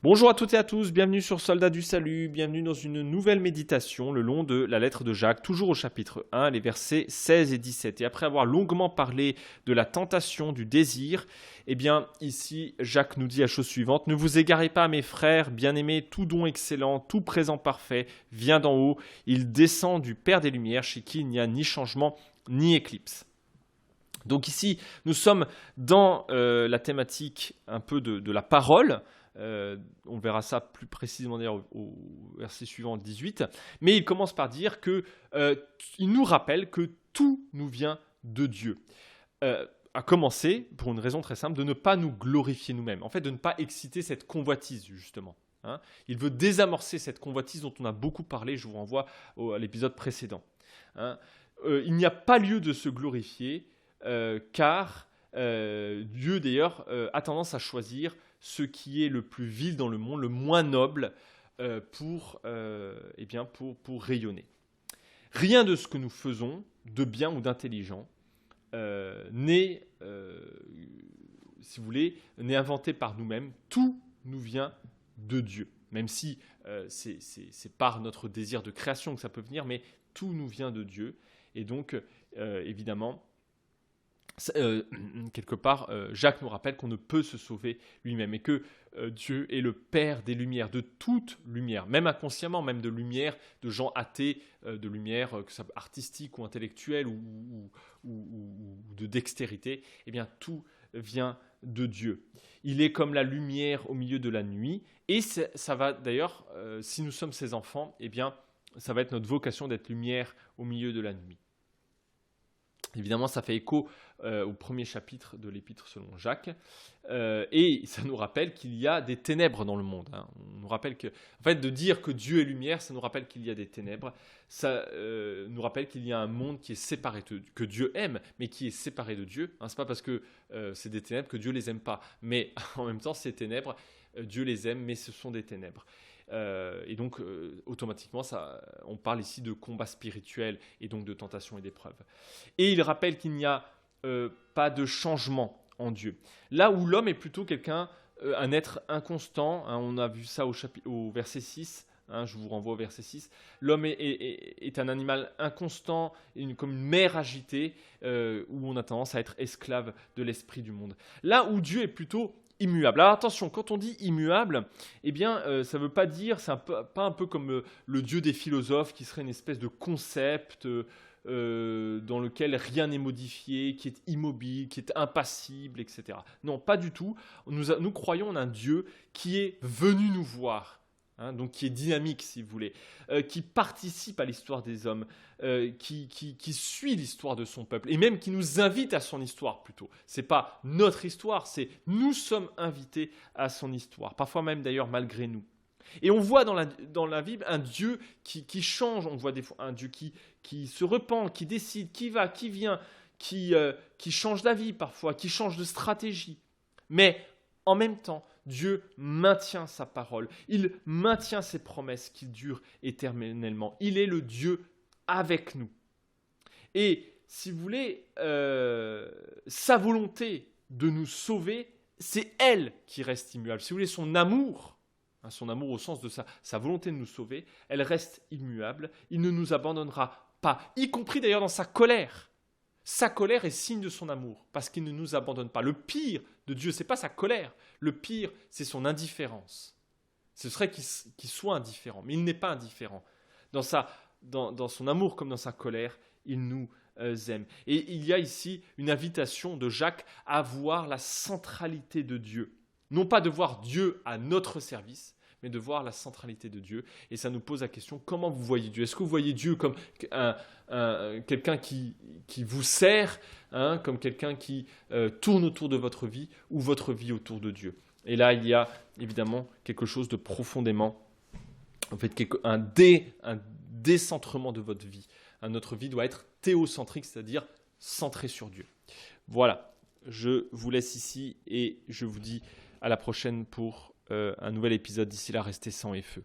Bonjour à toutes et à tous, bienvenue sur Soldats du Salut, bienvenue dans une nouvelle méditation le long de la lettre de Jacques, toujours au chapitre 1, les versets 16 et 17. Et après avoir longuement parlé de la tentation, du désir, eh bien ici Jacques nous dit la chose suivante: « Ne vous égarez pas mes frères, bien-aimés, tout don excellent, tout présent parfait vient d'en haut, il descend du Père des Lumières, chez qui il n'y a ni changement ni éclipse. » Donc ici, nous sommes dans la thématique un peu de la parole. On verra ça plus précisément d'ailleurs au verset suivant, 18. Mais il commence par dire il nous rappelle que tout nous vient de Dieu. À commencer, pour une raison très simple, de ne pas nous glorifier nous-mêmes. En fait, de ne pas exciter cette convoitise, justement. Il veut désamorcer cette convoitise dont on a beaucoup parlé. Je vous renvoie à l'épisode précédent. Il n'y a pas lieu de se glorifier, car Dieu, d'ailleurs, a tendance à choisir ce qui est le plus vil dans le monde, le moins noble, pour rayonner. Rien de ce que nous faisons, de bien ou d'intelligent, n'est, si vous voulez, n'est inventé par nous-mêmes. Tout nous vient de Dieu. Même si c'est par notre désir de création que ça peut venir, mais tout nous vient de Dieu. Et donc, évidemment, quelque part, Jacques nous rappelle qu'on ne peut se sauver lui-même et que Dieu est le Père des lumières, de toute lumière, même inconsciemment, même de lumière de gens athées, de lumière artistique ou intellectuelle ou de dextérité. Eh bien, tout vient de Dieu. Il est comme la lumière au milieu de la nuit, et ça va d'ailleurs, si nous sommes ses enfants, eh bien, ça va être notre vocation d'être lumière au milieu de la nuit. Évidemment, ça fait écho au premier chapitre de l'Épître selon Jacques, et ça nous rappelle qu'il y a des ténèbres dans le monde. On nous rappelle en fait, de dire que Dieu est lumière, ça nous rappelle qu'il y a des ténèbres. Ça nous rappelle qu'il y a un monde qui est séparé, que Dieu aime, mais qui est séparé de Dieu. C'est pas parce que c'est des ténèbres que Dieu les aime pas, mais en même temps, ces ténèbres, Dieu les aime, mais ce sont des ténèbres. Et donc, automatiquement, on parle ici de combat spirituel et donc de tentation et d'épreuve. Et il rappelle qu'il n'y a pas de changement en Dieu. Là où l'homme est plutôt un être inconstant, on a vu ça au verset 6, je vous renvoie au verset 6, l'homme est un animal inconstant, comme une mer agitée, où on a tendance à être esclave de l'esprit du monde. Là où Dieu est plutôt immuable. Alors attention, quand on dit immuable, eh bien, ça ne veut pas dire, pas un peu comme le Dieu des philosophes qui serait une espèce de concept dans lequel rien n'est modifié, qui est immobile, qui est impassible, etc. Non, pas du tout. Nous croyons en un Dieu qui est venu nous voir. Donc qui est dynamique, si vous voulez, qui participe à l'histoire des hommes, qui suit l'histoire de son peuple, et même qui nous invite à son histoire plutôt. Ce n'est pas notre histoire, c'est nous sommes invités à son histoire, parfois même d'ailleurs malgré nous. Et on voit dans la Bible un Dieu qui change, on voit des fois un Dieu qui se repent, qui décide, qui va, qui vient, qui change d'avis parfois, qui change de stratégie. Mais en même temps, Dieu maintient sa parole, il maintient ses promesses qui durent éternellement. Il est le Dieu avec nous. Et si vous voulez, sa volonté de nous sauver, c'est elle qui reste immuable. Si vous voulez, son amour au sens de sa volonté de nous sauver, elle reste immuable. Il ne nous abandonnera pas, y compris d'ailleurs dans sa colère. Sa colère est signe de son amour, parce qu'il ne nous abandonne pas. Le pire de Dieu, ce n'est pas sa colère. Le pire, c'est son indifférence. Ce serait qu'il soit indifférent, mais il n'est pas indifférent. Dans son amour comme dans sa colère, il nous aime. Et il y a ici une invitation de Jacques à voir la centralité de Dieu. Non pas de voir Dieu à notre service, mais de voir la centralité de Dieu. Et ça nous pose la question, comment vous voyez Dieu ? Est-ce que vous voyez Dieu comme quelqu'un qui vous sert, comme quelqu'un qui tourne autour de votre vie, ou votre vie autour de Dieu ? Et là, il y a évidemment quelque chose de profondément, en fait, un décentrement de votre vie. Notre vie doit être théocentrique, c'est-à-dire centrée sur Dieu. Voilà, je vous laisse ici et je vous dis à la prochaine pour un nouvel épisode. D'ici là, restez sang et feu.